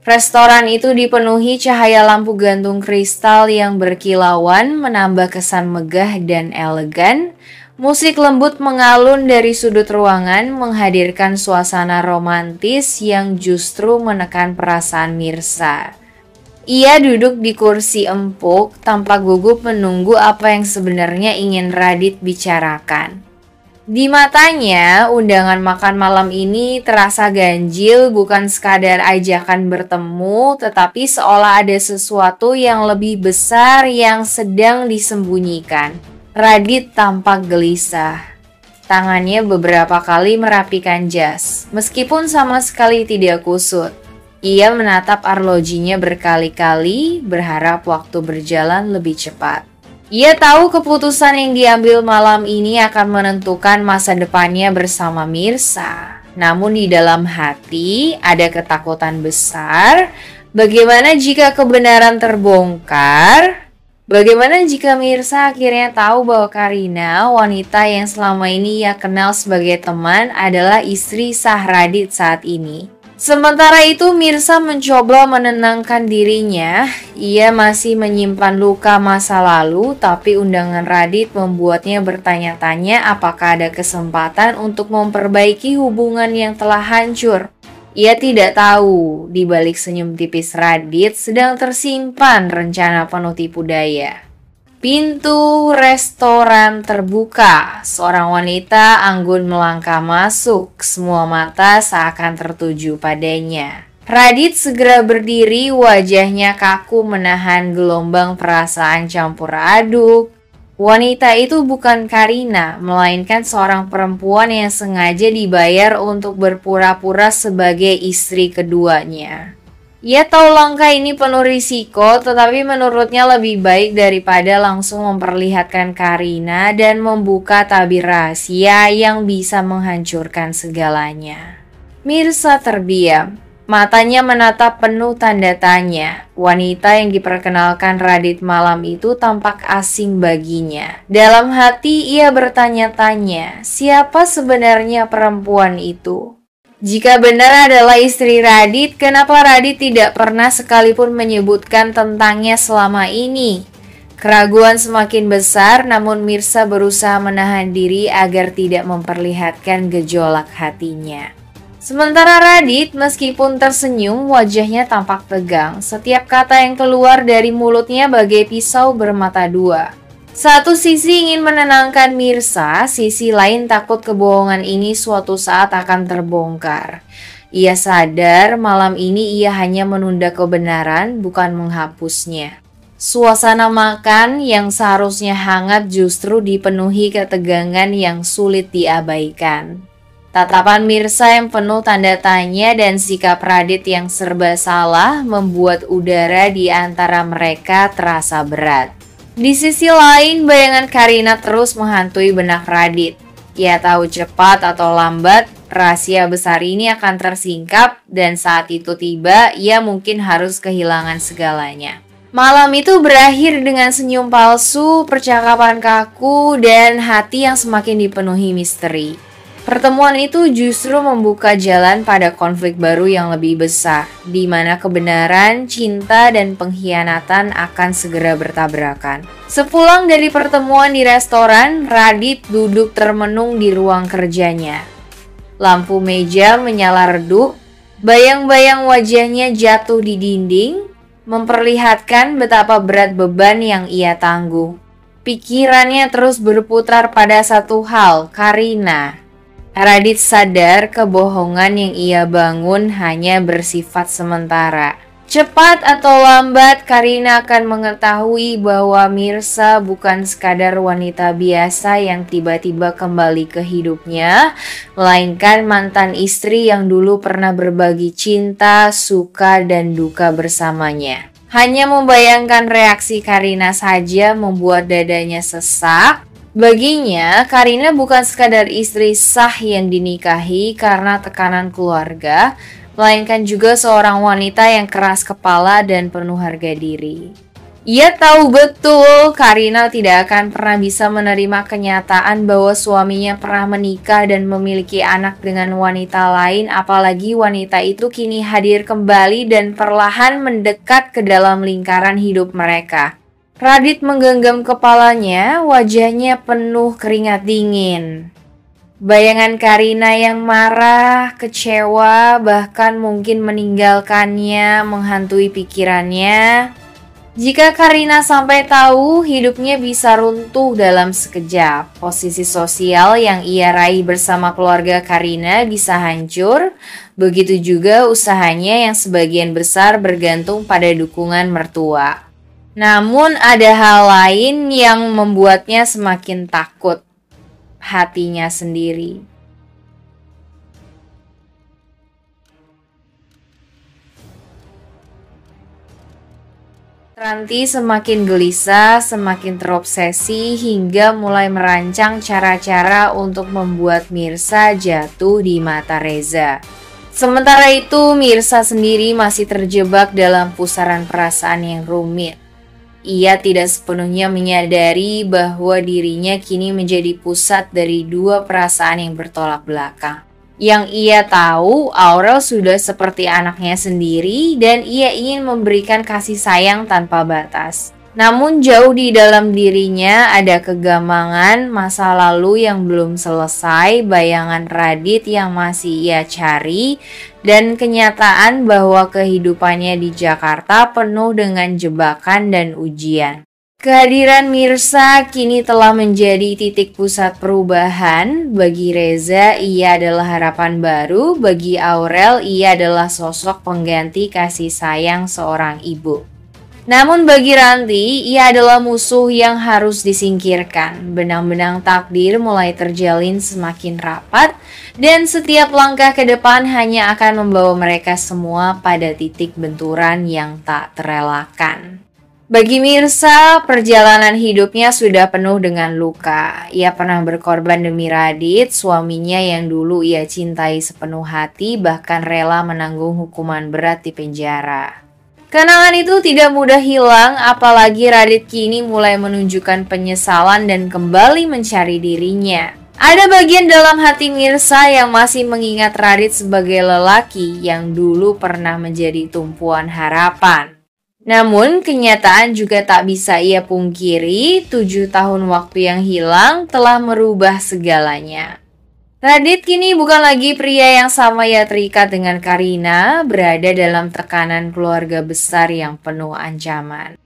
Restoran itu dipenuhi cahaya lampu gantung kristal yang berkilauan, menambah kesan megah dan elegan. Musik lembut mengalun dari sudut ruangan, menghadirkan suasana romantis yang justru menekan perasaan Mirsa. Ia duduk di kursi empuk, tanpa gugup menunggu apa yang sebenarnya ingin Radit bicarakan. Di matanya, undangan makan malam ini terasa ganjil, bukan sekadar ajakan bertemu, tetapi seolah ada sesuatu yang lebih besar yang sedang disembunyikan. Radit tampak gelisah. Tangannya beberapa kali merapikan jas, meskipun sama sekali tidak kusut. Ia menatap arlojinya berkali-kali, berharap waktu berjalan lebih cepat. Ia tahu keputusan yang diambil malam ini akan menentukan masa depannya bersama Mirsa. Namun di dalam hati ada ketakutan besar. Bagaimana jika kebenaran terbongkar? Bagaimana jika Mirsa akhirnya tahu bahwa Karina, wanita yang selama ini ia kenal sebagai teman, adalah istri sah Radit saat ini? Sementara itu Mirsa mencoba menenangkan dirinya. Ia masih menyimpan luka masa lalu, tapi undangan Radit membuatnya bertanya-tanya apakah ada kesempatan untuk memperbaiki hubungan yang telah hancur. Ia tidak tahu, di balik senyum tipis Radit sedang tersimpan rencana penuh tipu daya. Pintu restoran terbuka. Seorang wanita anggun melangkah masuk. Semua mata seakan tertuju padanya. Radit segera berdiri, wajahnya kaku menahan gelombang perasaan campur aduk. Wanita itu bukan Karina, melainkan seorang perempuan yang sengaja dibayar untuk berpura-pura sebagai istri keduanya. Ia tahu langkah ini penuh risiko, tetapi menurutnya lebih baik daripada langsung memperlihatkan Karina dan membuka tabir rahasia yang bisa menghancurkan segalanya. Mirsa terdiam. Matanya menatap penuh tanda tanya. Wanita yang diperkenalkan Radit malam itu tampak asing baginya. Dalam hati ia bertanya-tanya, siapa sebenarnya perempuan itu? Jika benar adalah istri Radit, kenapa Radit tidak pernah sekalipun menyebutkan tentangnya selama ini? Keraguan semakin besar, namun Mirsa berusaha menahan diri agar tidak memperlihatkan gejolak hatinya. Sementara Radit, meskipun tersenyum, wajahnya tampak tegang. Setiap kata yang keluar dari mulutnya bagai pisau bermata dua. Satu sisi ingin menenangkan Mirsa, sisi lain takut kebohongan ini suatu saat akan terbongkar. Ia sadar malam ini ia hanya menunda kebenaran, bukan menghapusnya. Suasana makan yang seharusnya hangat justru dipenuhi ketegangan yang sulit diabaikan. Tatapan Mirsa yang penuh tanda tanya dan sikap Radit yang serba salah membuat udara di antara mereka terasa berat. Di sisi lain, bayangan Karina terus menghantui benak Radit. Ia tahu cepat atau lambat, rahasia besar ini akan tersingkap dan saat itu tiba, ia mungkin harus kehilangan segalanya. Malam itu berakhir dengan senyum palsu, percakapan kaku, dan hati yang semakin dipenuhi misteri. Pertemuan itu justru membuka jalan pada konflik baru yang lebih besar, di mana kebenaran, cinta, dan pengkhianatan akan segera bertabrakan. Sepulang dari pertemuan di restoran, Radit duduk termenung di ruang kerjanya. Lampu meja menyala redup, bayang-bayang wajahnya jatuh di dinding, memperlihatkan betapa berat beban yang ia tanggung. Pikirannya terus berputar pada satu hal, Karina. Radit sadar kebohongan yang ia bangun hanya bersifat sementara. Cepat atau lambat, Karina akan mengetahui bahwa Mirsa bukan sekadar wanita biasa yang tiba-tiba kembali ke hidupnya, melainkan mantan istri yang dulu pernah berbagi cinta, suka, dan duka bersamanya. Hanya membayangkan reaksi Karina saja membuat dadanya sesak. Baginya, Karina bukan sekadar istri sah yang dinikahi karena tekanan keluarga, melainkan juga seorang wanita yang keras kepala dan penuh harga diri. Ia tahu betul Karina tidak akan pernah bisa menerima kenyataan bahwa suaminya pernah menikah dan memiliki anak dengan wanita lain, apalagi wanita itu kini hadir kembali dan perlahan mendekat ke dalam lingkaran hidup mereka. Radit menggenggam kepalanya, wajahnya penuh keringat dingin. Bayangan Karina yang marah, kecewa, bahkan mungkin meninggalkannya menghantui pikirannya. Jika Karina sampai tahu, hidupnya bisa runtuh dalam sekejap. Posisi sosial yang ia raih bersama keluarga Karina bisa hancur. Begitu juga usahanya yang sebagian besar bergantung pada dukungan mertua. Namun ada hal lain yang membuatnya semakin takut. Hatinya sendiri. Ranti semakin gelisah, semakin terobsesi hingga mulai merancang cara-cara untuk membuat Mirsa jatuh di mata Reza. Sementara itu, Mirsa sendiri masih terjebak dalam pusaran perasaan yang rumit. Ia tidak sepenuhnya menyadari bahwa dirinya kini menjadi pusat dari dua perasaan yang bertolak belakang. Yang ia tahu, Aurel sudah seperti anaknya sendiri dan ia ingin memberikan kasih sayang tanpa batas. Namun jauh di dalam dirinya ada kegamangan masa lalu yang belum selesai, bayangan Radit yang masih ia cari, dan kenyataan bahwa kehidupannya di Jakarta penuh dengan jebakan dan ujian. Kehadiran Mirsa kini telah menjadi titik pusat perubahan. Bagi Reza, ia adalah harapan baru. Bagi Aurel, ia adalah sosok pengganti kasih sayang seorang ibu. Namun bagi Ranti, ia adalah musuh yang harus disingkirkan. Benang-benang takdir mulai terjalin semakin rapat, dan setiap langkah ke depan hanya akan membawa mereka semua pada titik benturan yang tak terelakkan. Bagi Mirsa, perjalanan hidupnya sudah penuh dengan luka. Ia pernah berkorban demi Radit, suaminya yang dulu ia cintai sepenuh hati, bahkan rela menanggung hukuman berat di penjara. Kenangan itu tidak mudah hilang, apalagi Radit kini mulai menunjukkan penyesalan dan kembali mencari dirinya. Ada bagian dalam hati Mirsa yang masih mengingat Radit sebagai lelaki yang dulu pernah menjadi tumpuan harapan. Namun, kenyataan juga tak bisa ia pungkiri, 7 tahun waktu yang hilang telah merubah segalanya. Radit kini bukan lagi pria yang sama ia terikat dengan Karina, berada dalam tekanan keluarga besar yang penuh ancaman.